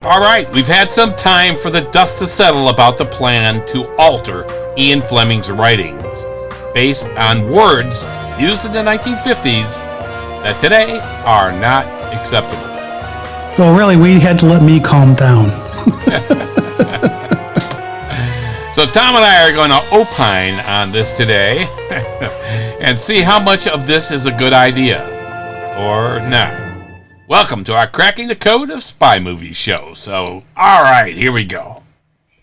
All right, we've had some time for the dust to settle about the plan to alter Ian Fleming's writings based on words used in the 1950s that today are not acceptable. Well, really, we had to let me calm down. So Tom and I are going to opine on this today and see how much of this is a good idea or not. Welcome to our Cracking the Code of Spy Movies show. So, all right, here we go.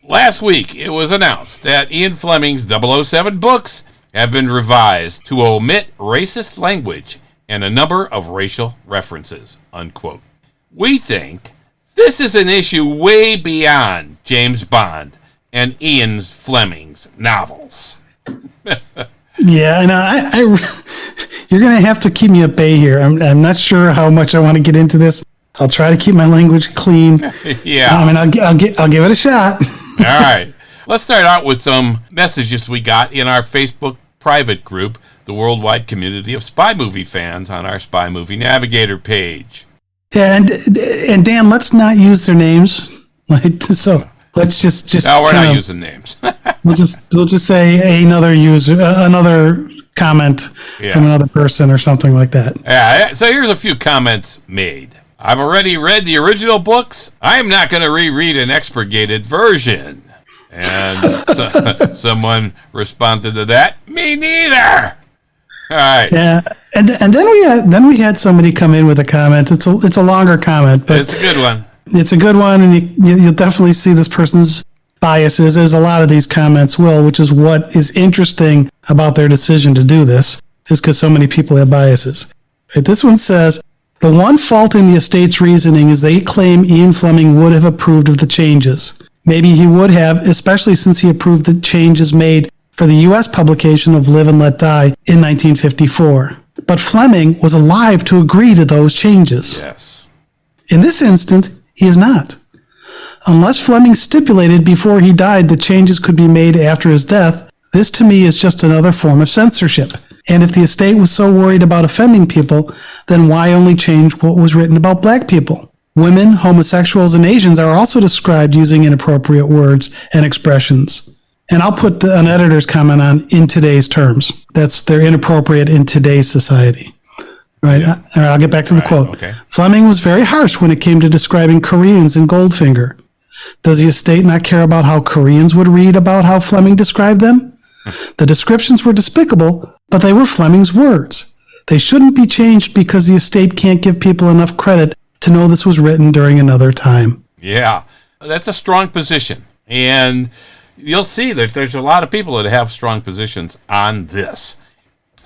Last week, it was announced that Ian Fleming's 007 books have been revised to omit racist language and a number of racial references, unquote. We think this is an issue way beyond James Bond and Ian Fleming's novels. Yeah, and you're going to have to keep me at bay here. I'm not sure how much I want to get into this. I'll try to keep my language clean. Yeah. I mean, I'll give it a shot. All right. Let's start out with some messages we got in our Facebook private group, the worldwide community of spy movie fans, on our Spy Movie Navigator page. Yeah, and Dan, let's not use their names. So let's just. No, we're not using names. we'll just say another user, another comment from another person or something like that. Yeah. So here's a few comments made. I've already read the original books. I'm not going to reread an expurgated version. And someone responded to that. Me neither. All right. Yeah, and then we had somebody come in with a comment. It's a longer comment, but it's a good one. It's a good one, and you'll definitely see this person's biases, as a lot of these comments will, which is what is interesting about their decision to do this, is because so many people have biases. Right, this one says, the one fault in the estate's reasoning is they claim Ian Fleming would have approved of the changes. Maybe he would have, especially since he approved the changes made for the U.S. publication of Live and Let Die in 1954. But Fleming was alive to agree to those changes. Yes. In this instance, he is not. Unless Fleming stipulated before he died that changes could be made after his death, this to me is just another form of censorship. And if the estate was so worried about offending people, then why only change what was written about black people? Women, homosexuals, and Asians are also described using inappropriate words and expressions. And I'll put an editor's comment on in today's terms. They're inappropriate in today's society. Right? Yeah. All right, I'll get back to the quote. Okay. Fleming was very harsh when it came to describing Koreans in Goldfinger. Does the estate not care about how Koreans would read about how Fleming described them? The descriptions were despicable, but they were Fleming's words. They shouldn't be changed because the estate can't give people enough credit to know this was written during another time. Yeah, that's a strong position. And you'll see that there's a lot of people that have strong positions on this.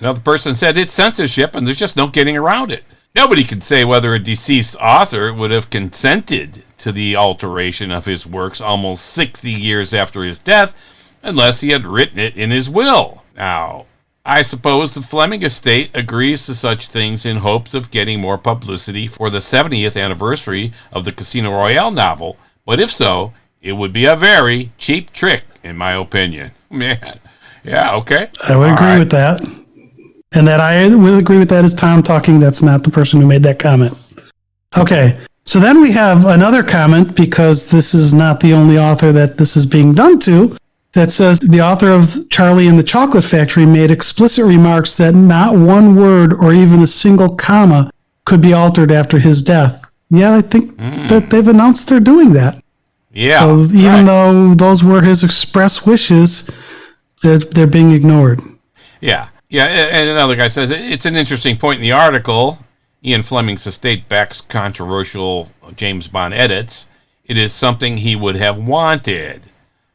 Another person said it's censorship and there's just no getting around it. Nobody can say whether a deceased author would have consented to the alteration of his works almost 60 years after his death unless he had written it in his will. Now, I suppose the Fleming estate agrees to such things in hopes of getting more publicity for the 70th anniversary of the Casino Royale novel, but if so, it would be a very cheap trick, in my opinion. Yeah, okay. I would agree with that. And that I will agree with that is Tom talking. That's not the person who made that comment. Okay, so then we have another comment, because this is not the only author that this is being done to, that says the author of Charlie and the Chocolate Factory made explicit remarks that not one word or even a single comma could be altered after his death. Yeah, I think that they've announced they're doing that. Yeah. So even though those were his express wishes, they're being ignored. Yeah. Yeah, and another guy says, it's an interesting point in the article. Ian Fleming's estate backs controversial James Bond edits. It is something he would have wanted,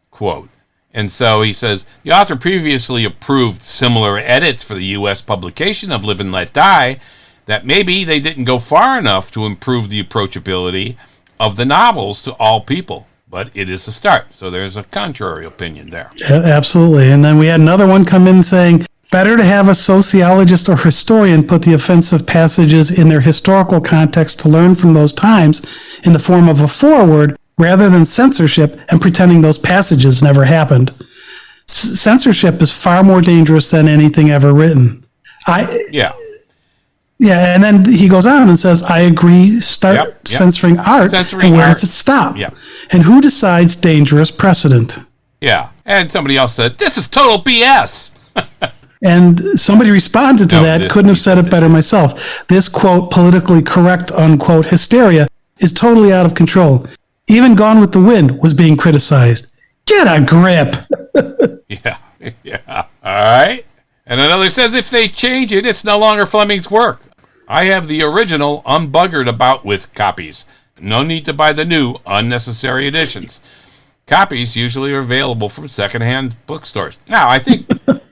quote. And so he says, the author previously approved similar edits for the U.S. publication of Live and Let Die, that maybe they didn't go far enough to improve the approachability of the novels to all people. But it is a start. So there's a contrary opinion there. Absolutely. And then we had another one come in saying, better to have a sociologist or historian put the offensive passages in their historical context to learn from those times in the form of a foreword, rather than censorship and pretending those passages never happened. Censorship is far more dangerous than anything ever written. Yeah, and then he goes on and says, I agree, start censoring art, Censoring and where art. does it stop? Yep. And who decides dangerous precedent? Yeah. And somebody else said, this is total BS. And somebody responded to that, couldn't have said it better myself. This, quote, politically correct, unquote, hysteria is totally out of control. Even Gone with the Wind was being criticized. Get a grip. Yeah. All right. And another says, if they change it, it's no longer Fleming's work. I have the original unbuggered about with copies. No need to buy the new unnecessary editions. Copies usually are available from secondhand bookstores. Now, I think,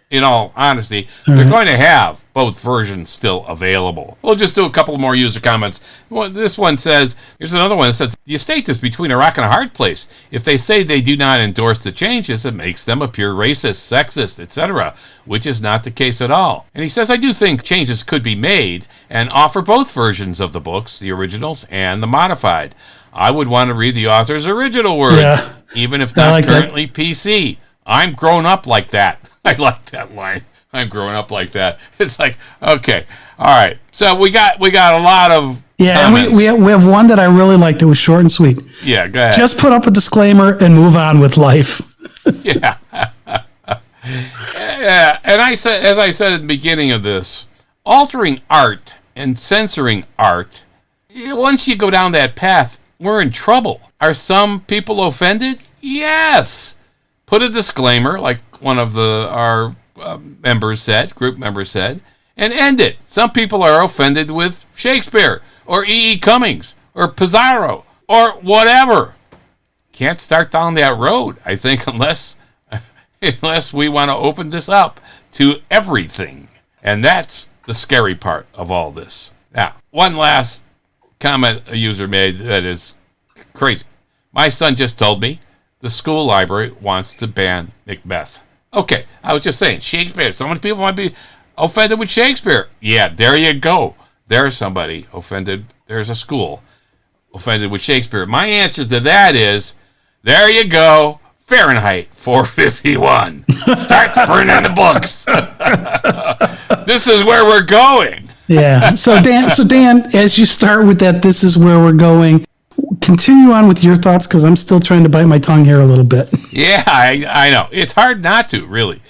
in all honesty, they're going to have both versions still available. We'll just do a couple more user comments. Well, this one says, here's another one that says, the estate is between a rock and a hard place. If they say they do not endorse the changes, it makes them appear racist, sexist, etc., which is not the case at all. And he says, I do think changes could be made and offer both versions of the books, the originals and the modified. I would want to read the author's original words, even if not currently PC. I'm grown up like that. I like that line. I'm growing up like that. It's like, okay, all right. So we got a lot of comments. And we have one that I really liked. It was short and sweet. Yeah, go ahead. Just put up a disclaimer and move on with life. Yeah. Yeah. And I said, as I said at the beginning of this, altering art and censoring art, once you go down that path, we're in trouble. Are some people offended? Yes. Put a disclaimer, like one of our group members said, and end it. Some people are offended with Shakespeare or E.E. Cummings or Pizarro or whatever. Can't start down that road, I think, unless we want to open this up to everything. And that's the scary part of all this. Now, one last comment a user made that is crazy. My son just told me the school library wants to ban Macbeth. Okay, I was just saying, Shakespeare. So many people might be offended with Shakespeare. Yeah, there you go. There's somebody offended. There's a school offended with Shakespeare. My answer to that is, there you go. Fahrenheit 451. Start burning the books. This is where we're going. Yeah. So Dan, as you start with that, this is where we're going. Continue on with your thoughts, because I'm still trying to bite my tongue here a little bit. Yeah, I know. It's hard not to, really.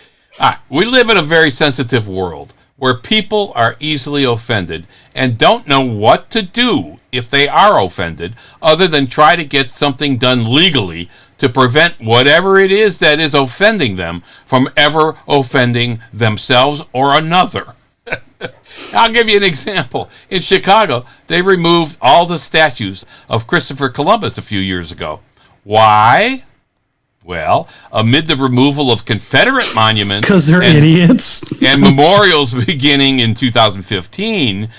We live in a very sensitive world where people are easily offended and don't know what to do if they are offended, other than try to get something done legally to prevent whatever it is that is offending them from ever offending themselves or another. I'll give you an example. In Chicago, they removed all the statues of Christopher Columbus a few years ago. Why? Well, amid the removal of Confederate monuments... Because they're idiots. ...and memorials beginning in 2015,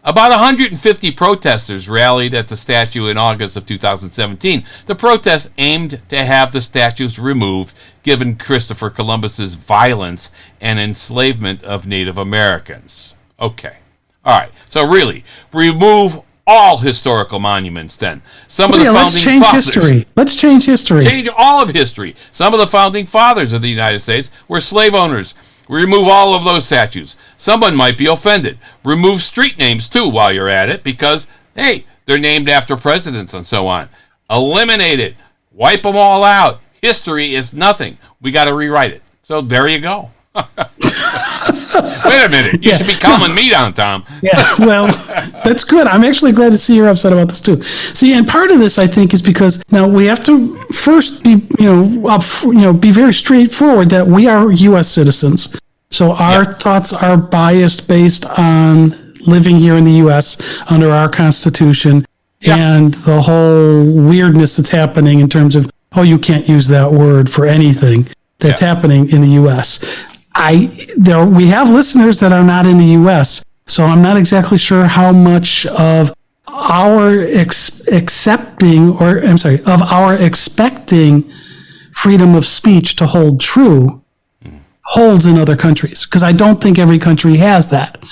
about 150 protesters rallied at the statue in August of 2017. The protest aimed to have the statues removed, given Christopher Columbus's violence and enslavement of Native Americans. Okay. All right. So really, remove all historical monuments then. Some of the founding let's change fathers, history. Let's change history. Change all of history. Some of the founding fathers of the United States were slave owners. Remove all of those statues. Someone might be offended. Remove street names too while you're at it, because, hey, they're named after presidents and so on. Eliminate it. Wipe them all out. History is nothing. We got to rewrite it. So there you go. Wait a minute. You should be calming me down, Tom. Yeah, well, that's good. I'm actually glad to see you're upset about this too. See, and part of this, I think, is because now we have to first be, be very straightforward that we are U.S. citizens. So our thoughts are biased based on living here in the U.S. under our Constitution and the whole weirdness that's happening in terms of, you can't use that word for anything that's happening in the U.S. We have listeners that are not in the U.S., so I'm not exactly sure how much of our expecting freedom of speech to hold true holds in other countries, because I don't think every country has that,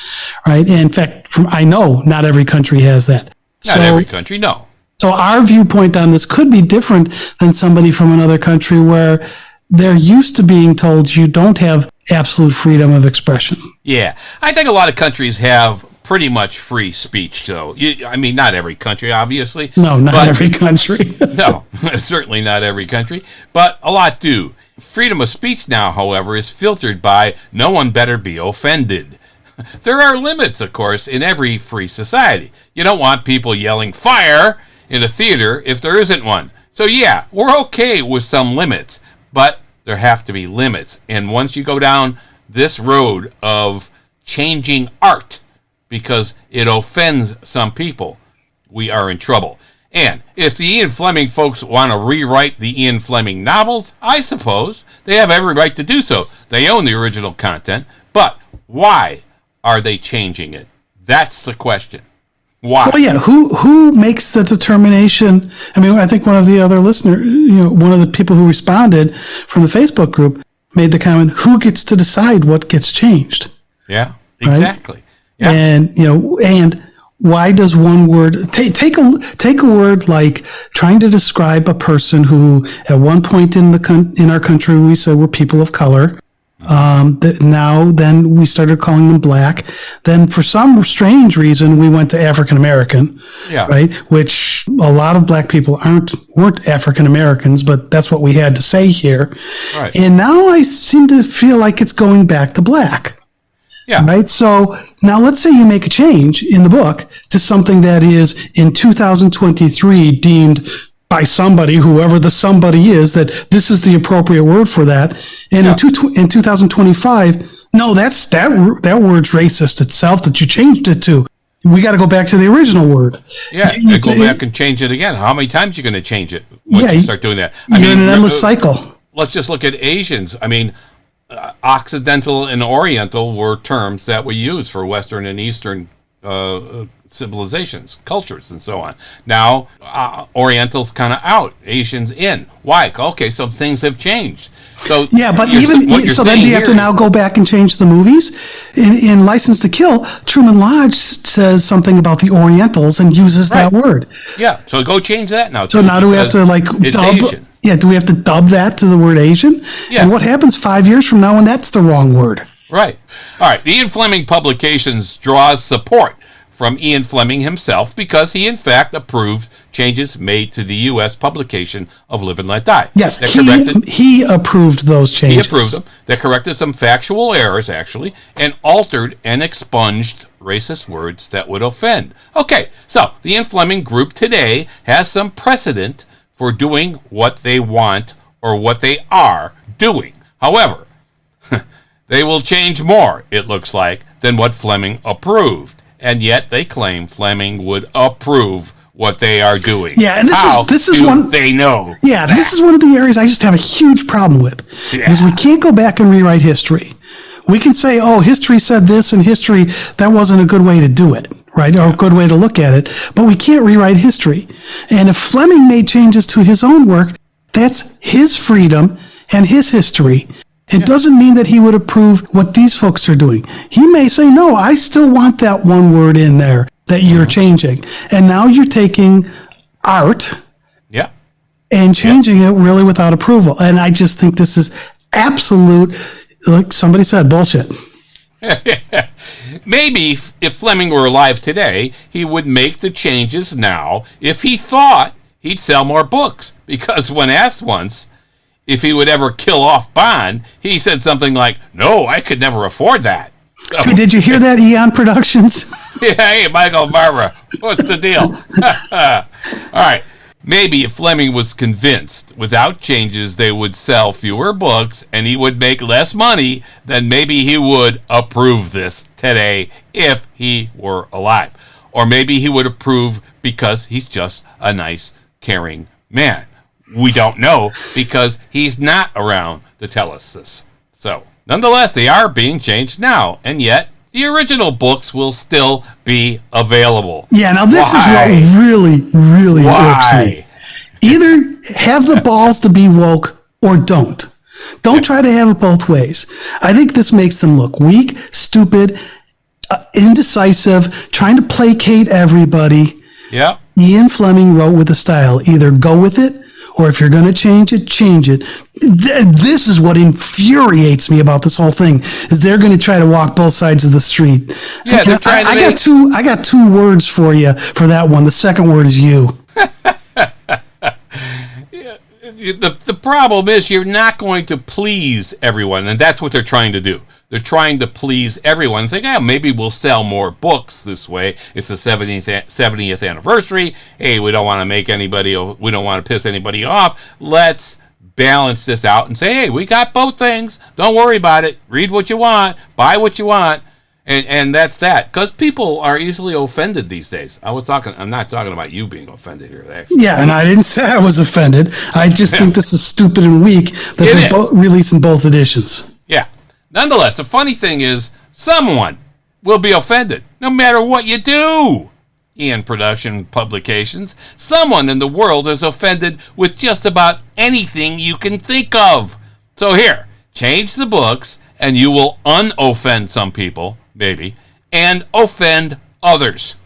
right? And in fact, I know not every country has that. Not every country, no. So our viewpoint on this could be different than somebody from another country where they're used to being told you don't have absolute freedom of expression. Yeah. I think a lot of countries have pretty much free speech, though. I mean, not every country, obviously. No, not every country. No, certainly not every country, but a lot do. Freedom of speech now, however, is filtered by no one better be offended. There are limits, of course, in every free society. You don't want people yelling fire in a theater if there isn't one. So yeah, we're okay with some limits, but there have to be limits. And once you go down this road of changing art because it offends some people, we are in trouble. And if the Ian Fleming folks want to rewrite the Ian Fleming novels, I suppose they have every right to do so. They own the original content. But why are they changing it? That's the question. Why? Well, yeah. Who makes the determination? I mean, I think one of the other listeners, one of the people who responded from the Facebook group made the comment, who gets to decide what gets changed? Yeah, exactly. Right? Yeah. And why does one word take a word like trying to describe a person who at one point in our country we said were people of color. Then we started calling them black. Then for some strange reason we went to African American. Yeah. Right. Which a lot of black people weren't African Americans, but that's what we had to say here. Right. And now I seem to feel like it's going back to black. Yeah. Right. So now let's say you make a change in the book to something that is in 2023 deemed by somebody, whoever the somebody is, that this is the appropriate word for that. And in 2025, no, that word's racist itself that you changed it to. We got to go back to the original word. Yeah, you go back and change it again. How many times are you going to change it once you start doing that? You're in an endless cycle. Let's just look at Asians. I mean, Occidental and Oriental were terms that we use for Western and Eastern civilizations, cultures, and so on. Now, Oriental's kind of out, Asians in. Why? Okay, so things have changed. So yeah, but then do you have to now go back and change the movies? In License to Kill, Truman Lodge says something about the Orientals and uses that word. Yeah, so go change that now. So now do we have to dub? Asian. Yeah, do we have to dub that to the word Asian? Yeah. And what happens 5 years from now when that's the wrong word? Right. All right. The Ian Fleming Publications draws support from Ian Fleming himself because he, in fact, approved changes made to the U.S. publication of Live and Let Die. Yes, he approved those changes. He approved them. That corrected some factual errors, actually, and altered and expunged racist words that would offend. Okay, so the Ian Fleming group today has some precedent for doing what they want or what they are doing. However, they will change more, it looks like, than what Fleming approved. And yet they claim Fleming would approve what they are doing. Yeah, and this is one they know. Yeah, this is one of the areas I just have a huge problem with. Yeah. Because we can't go back and rewrite history. We can say, oh, history said this, and history, that wasn't a good way to do it, right? Or a good way to look at it. But we can't rewrite history. And if Fleming made changes to his own work, that's his freedom and his history. It doesn't mean that he would approve what these folks are doing. He may say, no, I still want that one word in there that you're changing. And now you're taking art and changing it really without approval. And I just think this is absolute, like somebody said, bullshit. Maybe if Fleming were alive today, he would make the changes now if he thought he'd sell more books. Because when asked once if he would ever kill off Bond, he said something like, no, I could never afford that. Hey, did you hear that, Eon Productions? Yeah, hey, Michael Barbara, what's the deal? All right. Maybe if Fleming was convinced without changes they would sell fewer books and he would make less money, then maybe he would approve this today if he were alive. Or maybe he would approve because he's just a nice, caring man. We don't know because he's not around to tell us this. So, nonetheless, they are being changed now, and yet the original books will still be available. Yeah, now this is what really, really irks me. Either have the balls to be woke or don't. Don't try to have it both ways. I think this makes them look weak, stupid, indecisive, trying to placate everybody. Yeah. Ian Fleming wrote with a style. Either go with it or if you're going to change it, change it. This is what infuriates me about this whole thing, is they're going to try to walk both sides of the street. Yeah, they're trying I got two words for you for that one. The second word is you. The problem is you're not going to please everyone, and that's what they're trying to do. They're trying to please everyone. Think, maybe we'll sell more books this way. It's the 70th anniversary. Hey, we don't want to piss anybody off. Let's balance this out and say, hey, we got both things. Don't worry about it. Read what you want. Buy what you want. And that's that. Because people are easily offended these days. I'm not talking about you being offended here. Actually. Yeah, and I didn't say I was offended. I just think this is stupid and weak that they're releasing both editions. Yeah. Nonetheless, the funny thing is, someone will be offended, no matter what you do. Ian Publications, someone in the world is offended with just about anything you can think of. So here, change the books, and you will unoffend some people, maybe, and offend others.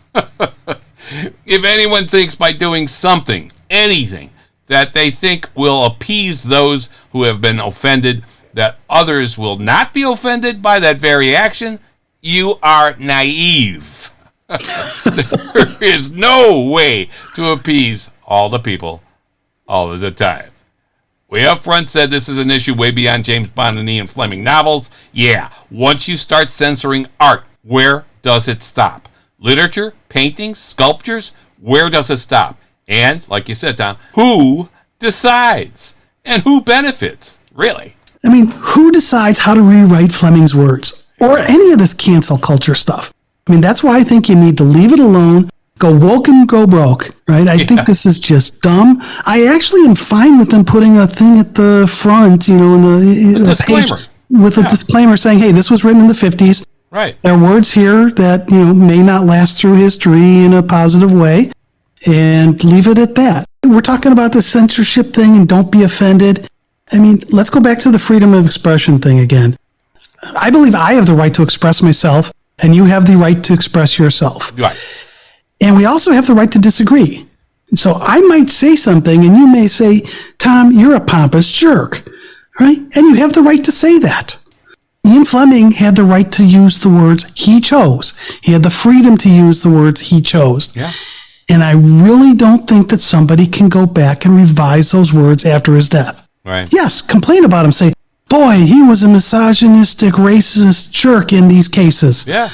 If anyone thinks by doing something, anything, that they think will appease those who have been offended, that others will not be offended by that very action, you are naive. There is no way to appease all the people all of the time. We up front said this is an issue way beyond James Bond and Ian Fleming novels. Yeah, once you start censoring art, where does it stop? Literature, paintings, sculptures, where does it stop? And, like you said, Tom, who decides? And who benefits, really? I mean, who decides how to rewrite Fleming's words? Or any of this cancel culture stuff? I mean, that's why I think you need to leave it alone, go woke and go broke, right? I think this is just dumb. I actually am fine with them putting a thing at the front, in the disclaimer. Page with a disclaimer saying, hey, this was written in the 50s. Right. There are words here that, may not last through history in a positive way, and leave it at that. We're talking about the censorship thing, and don't be offended. I mean, let's go back to the freedom of expression thing again. I believe I have the right to express myself, and you have the right to express yourself. Right. And we also have the right to disagree. So I might say something, and you may say, Tom, you're a pompous jerk, right? And you have the right to say that. Ian Fleming had the right to use the words he chose. He had the freedom to use the words he chose. Yeah. And I really don't think that somebody can go back and revise those words after his death. Right. Yes, complain about him. Say, boy, he was a misogynistic, racist jerk in these cases. Yeah.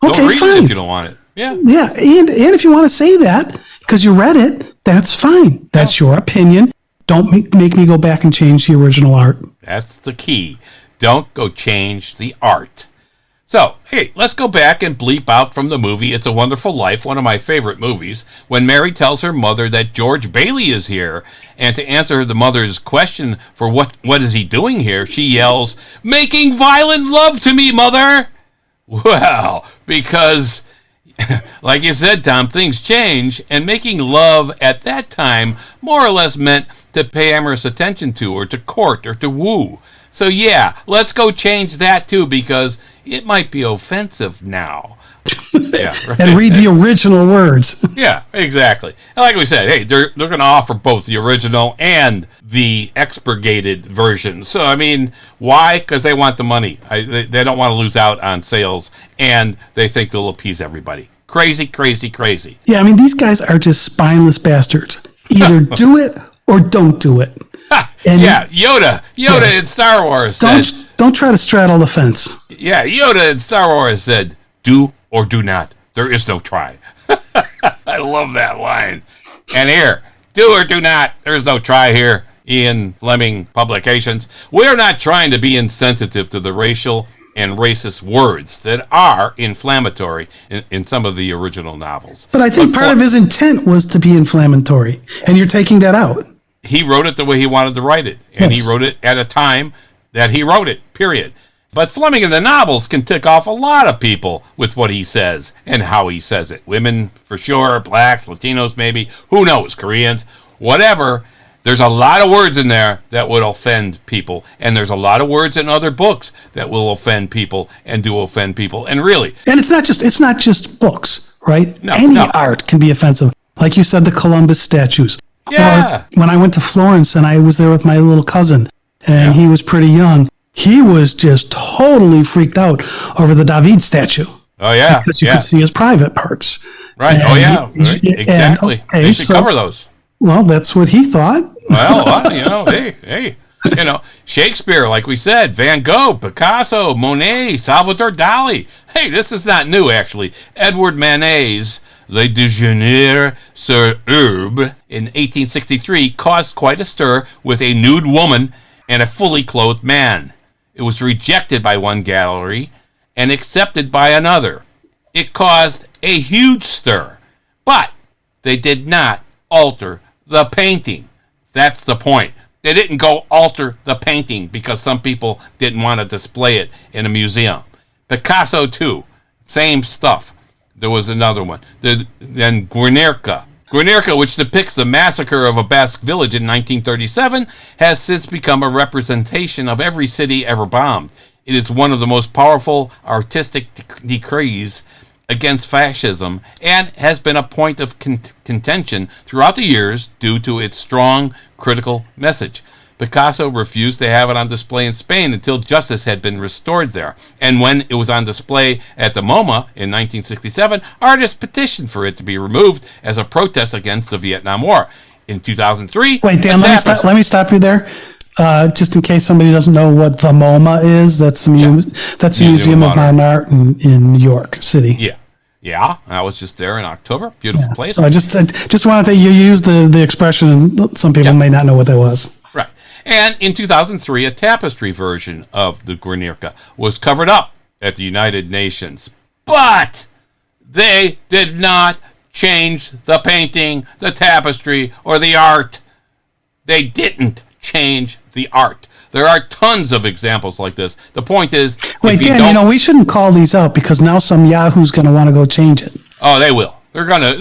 Okay, don't read fine. it if you don't want it. Yeah. Yeah, and if you want to say that because you read it, that's fine. That's your opinion. Don't make me go back and change the original art. That's the key. Don't go change the art. So, hey, let's go back and bleep out from the movie It's a Wonderful Life, one of my favorite movies, when Mary tells her mother that George Bailey is here, and to answer the mother's question for what is he doing here, she yells, "Making violent love to me, Mother!" Well, because, like you said, Tom, things change, and making love at that time more or less meant to pay amorous attention to, or to court, or to woo. So yeah, let's go change that too, because it might be offensive now. Yeah, right. And read the original words. Yeah, exactly. And like we said, hey, they're going to offer both the original and the expurgated version. So, I mean, why? Because they want the money. They don't want to lose out on sales, and they think they'll appease everybody. Crazy, crazy, crazy. Yeah, I mean, these guys are just spineless bastards. Either do it or don't do it. And yeah, Yoda in Star Wars said... Don't try to straddle the fence. Yeah, Yoda in Star Wars said, do or do not. There is no try. I love that line. And here, do or do not. There's no try here. Ian Fleming Publications. We're not trying to be insensitive to the racial and racist words that are inflammatory in some of the original novels. But I think part of his intent was to be inflammatory, and you're taking that out. He wrote it the way he wanted to write it, and Yes. he wrote it at a time that he wrote it, period. But Fleming in the novels can tick off a lot of people with what he says and how he says it. Women, for sure, blacks, Latinos maybe, who knows, Koreans, whatever. There's a lot of words in there that would offend people, and there's a lot of words in other books that will offend people and do offend people. And really, And it's not just books, right? No, Any no. art can be offensive. Like you said, the Columbus statues. Yeah. Or when I went to Florence and I was there with my little cousin, and he was pretty young, he was just totally freaked out over the David statue. Oh, yeah. Because you could see his private parts. Right. And oh, yeah. Exactly. And, okay, they should cover those. Well, that's what he thought. Well, hey. Shakespeare, like we said, Van Gogh, Picasso, Monet, Salvador Dali. Hey, this is not new, actually. Edward Manet's Le Déjeuner sur Herbe in 1863 caused quite a stir with a nude woman and a fully clothed man. It was rejected by one gallery and accepted by another. It caused a huge stir, but they did not alter the painting. That's the point. They didn't go alter the painting because some people didn't want to display it in a museum. Picasso, too. Same stuff. There was another one. Then Guernica. Guernica, which depicts the massacre of a Basque village in 1937, has since become a representation of every city ever bombed. It is one of the most powerful artistic decrees against fascism and has been a point of contention throughout the years due to its strong critical message. Picasso refused to have it on display in Spain until justice had been restored there. And when it was on display at the MoMA in 1967, artists petitioned for it to be removed as a protest against the Vietnam War. In 2003... Wait, Dan, let me stop you there. Just in case somebody doesn't know what the MoMA is, that's the Museum of Modern Art in New York City. Yeah, I was just there in October. Beautiful place. So I just wanted to use the expression. Some people may not know what that was. Right. And in 2003, a tapestry version of the Guernica was covered up at the United Nations. But they did not change the painting, the tapestry, or the art. They didn't change the art. There are tons of examples like this. The point is... Wait, Dan, we shouldn't call these out because now some yahoo's going to want to go change it. Oh, they will. They're going to...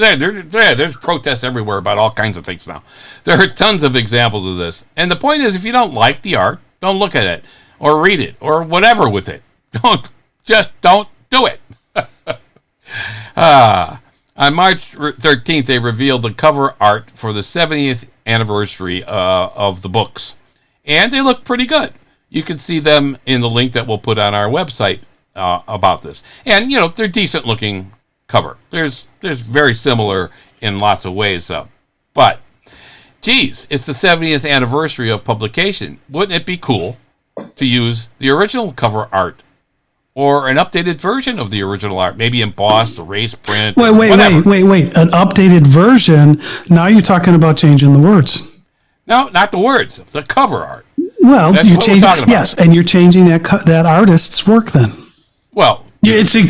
There's protests everywhere about all kinds of things now. There are tons of examples of this. And the point is, if you don't like the art, don't look at it or read it or whatever with it. Don't do it. On March 13th, they revealed the cover art for the 70th anniversary of the books. And they look pretty good. You can see them in the link that we'll put on our website about this. And, they're decent looking cover. There's very similar in lots of ways, but, geez, it's the 70th anniversary of publication. Wouldn't it be cool to use the original cover art or an updated version of the original art, maybe embossed, erased, print, wait. An updated version? Now you're talking about changing the words. No, not the words, the cover art. Well, you're changing, yes, and you're changing that artist's work then. Well, it's the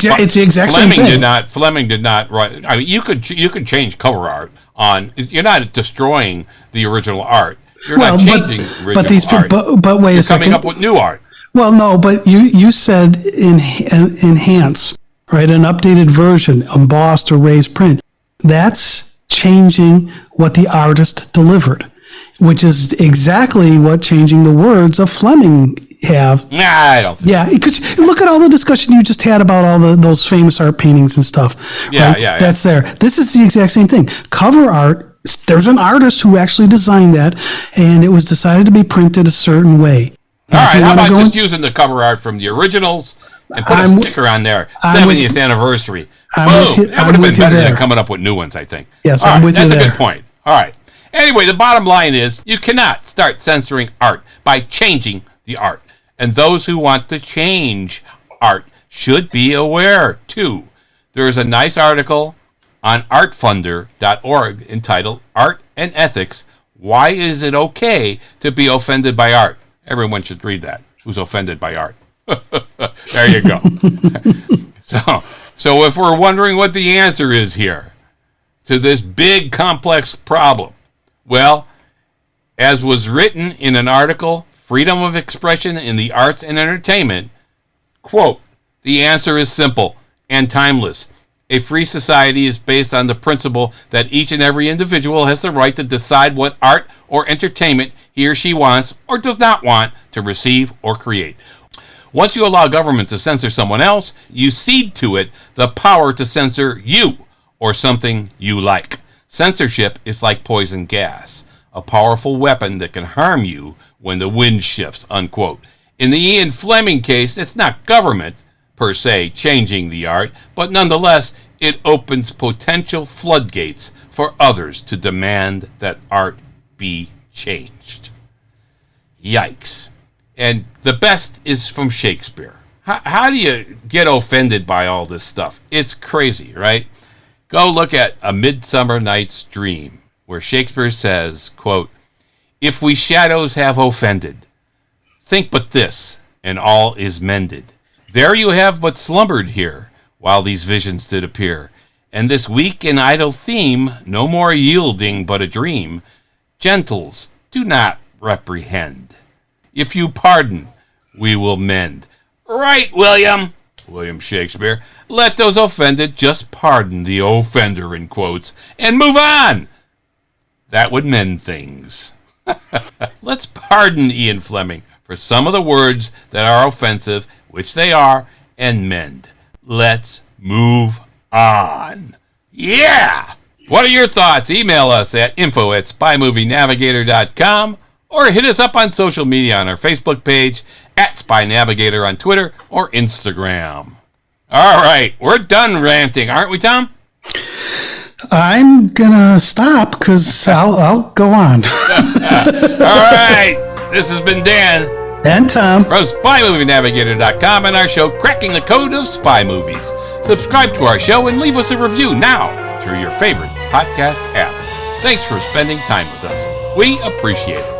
exact same thing. Fleming did not write. I mean, you could change cover art on. You're not destroying the original art. You're not changing original art. But wait a second. You're coming up with new art. Well, no, but you said enhance, right? An updated version, embossed or raised print. That's changing what the artist delivered, which is exactly what changing the words of Fleming have. Nah, I don't think so. Because look at all the discussion you just had about all those famous art paintings and stuff. Yeah, right? That's there. This is the exact same thing. Cover art, there's an artist who actually designed that, and it was decided to be printed a certain way. All right, how about just using the cover art from the originals and put a sticker on there, 70th anniversary. Boom! That would have been better than coming up with new ones, I think. Yes, I'm with you there. That's a good point. All right. Anyway, the bottom line is you cannot start censoring art by changing the art. And those who want to change art should be aware, too. There is a nice article on artfunder.org entitled Art and Ethics, Why Is It Okay to Be Offended by Art? Everyone should read that, who's offended by art. There you go. So if we're wondering what the answer is here to this big, complex problem, well, as was written in an article, Freedom of Expression in the Arts and Entertainment, quote, the answer is simple and timeless. A free society is based on the principle that each and every individual has the right to decide what art or entertainment he or she wants or does not want to receive or create. Once you allow government to censor someone else, you cede to it the power to censor you or something you like. Censorship is like poison gas. a powerful weapon that can harm you when the wind shifts, unquote. In the Ian Fleming case, it's not government, per se, changing the art, but nonetheless, it opens potential floodgates for others to demand that art be changed. Yikes. And the best is from Shakespeare. How do you get offended by all this stuff? It's crazy, right? Go look at A Midsummer Night's Dream, where Shakespeare says, quote, "If we shadows have offended, think but this, and all is mended. There you have but slumbered here, while these visions did appear, and this weak and idle theme, no more yielding but a dream. Gentles, do not reprehend. If you pardon, we will mend." Right, William Shakespeare. Let those offended just pardon the offender, in quotes, and move on. That would mend things. Let's pardon Ian Fleming for some of the words that are offensive, which they are, and mend. Let's move on. Yeah! What are your thoughts? Email us at info@spymovienavigator.com or hit us up on social media on our Facebook page, at Spy Navigator on Twitter or Instagram. All right, we're done ranting, aren't we, Tom? I'm gonna stop because I'll go on. All right, this has been Dan and Tom from SpyMovieNavigator.com and our show, Cracking the Code of Spy Movies. Subscribe to our show and leave us a review now through your favorite podcast app. Thanks for spending time with us. We appreciate it.